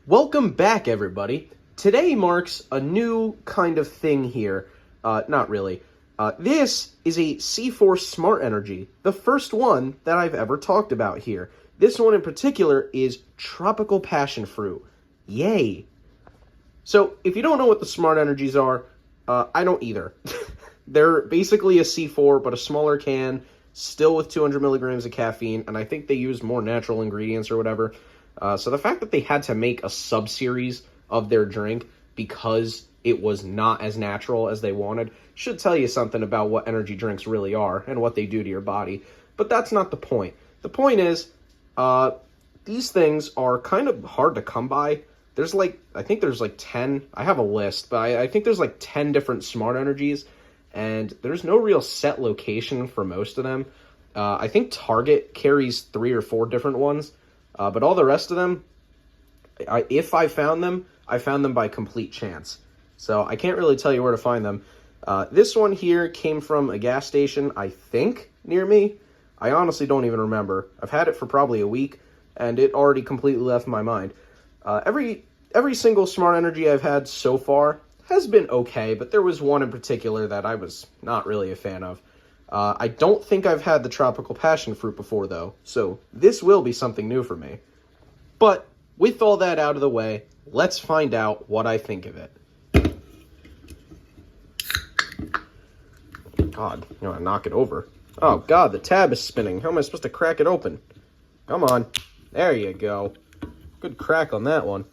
Welcome back, everybody. Today marks a new kind of thing here. Not really. This is a C4 Smart Energy, the first one that I've ever talked about here. This one in particular is Tropical Passionfruit. Yay! So, if you don't know what the Smart Energies are, I don't either. They're basically a C4, but a smaller can, still with 200 milligrams of caffeine, and I think they use more natural ingredients or whatever. So the fact that they had to make a sub-series of their drink because it was not as natural as they wanted should tell you something about what energy drinks really are and what they do to your body. But that's not the point. The point is, these things are kind of hard to come by. I think there's 10, I have a list, but I think there's 10 different Smart Energies, and there's no real set location for most of them. I think Target carries 3 or 4 different ones. But all the rest of them, if I found them by complete chance. So I can't really tell you where to find them. This one here came from a gas station, I think, near me. I honestly don't even remember. I've had it for probably a week, and it already completely left my mind. Every single Smart Energy I've had so far has been okay, but there was one in particular that I was not really a fan of. I don't think I've had the Tropical Passionfruit before, though, so this will be something new for me. But with all that out of the way, let's find out what I think of it. God, you know, I knock it over. Oh, God, the tab is spinning. How am I supposed to crack it open? Come on. There you go. Good crack on that one.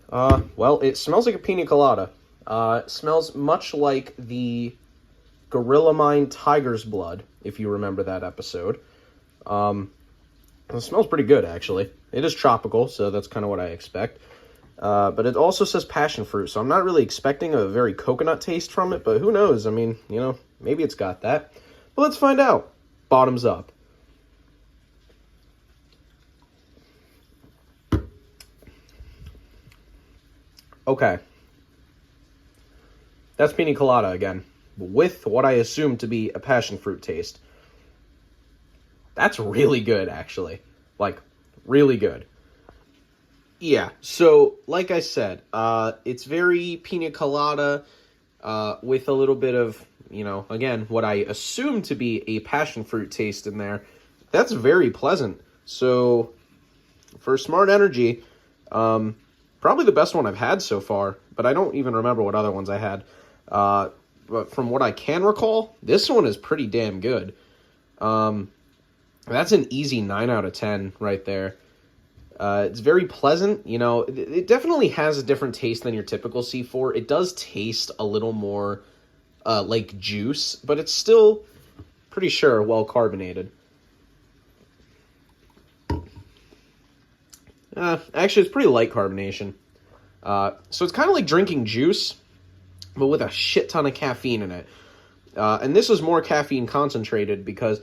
Well, it smells like a pina colada. It smells much like the Gorilla Mine Tiger's Blood, if you remember that episode. It smells pretty good, actually. It is tropical, so that's kind of what I expect. But it also says passion fruit, so I'm not really expecting a very coconut taste from it, but who knows? I mean, you know, maybe it's got that. But let's find out. Bottoms up. Okay. That's pina colada again, with what I assume to be a passion fruit taste. That's really good, actually. Like, really good. Yeah, so, like I said, it's very pina colada, with a little bit of, you know, again, what I assume to be a passion fruit taste in there. That's very pleasant. So, for Smart Energy, probably the best one I've had so far, but I don't even remember what other ones I had. But from what I can recall, this one is pretty damn good. That's an easy 9 out of 10 right there. It's very pleasant. You know, it definitely has a different taste than your typical C4. It does taste a little more like juice, but it's still pretty sure well carbonated. Actually, it's pretty light carbonation. So it's kind of like drinking juice, but with a shit ton of caffeine in it. And this is more caffeine concentrated because,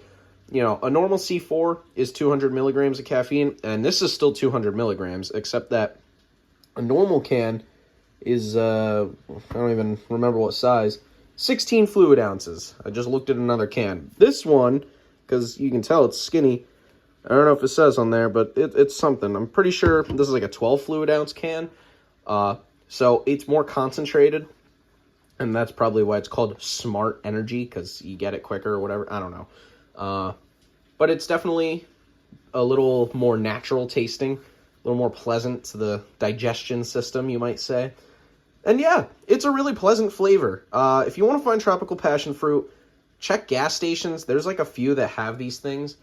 you know, a normal C4 is 200 milligrams of caffeine, and this is still 200 milligrams, except that a normal can is, I don't even remember what size, 16 fluid ounces. I just looked at another can. This one, because you can tell it's skinny, I don't know if it says on there, but it's something. I'm pretty sure this is like a 12 fluid ounce can, so it's more concentrated. And that's probably why it's called Smart Energy, because you get it quicker or whatever. I don't know. But it's definitely a little more natural tasting, a little more pleasant to the digestion system, you might say. And yeah, it's a really pleasant flavor. If you want to find tropical passion fruit, check gas stations. There's like a few that have these things.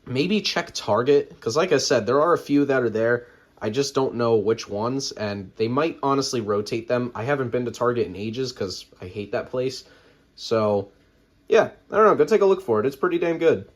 Maybe check Target, because like I said, there are a few that are there. I just don't know which ones, and they might honestly rotate them. I haven't been to Target in ages because I hate that place. So, yeah, I don't know. Go take a look for it. It's pretty damn good.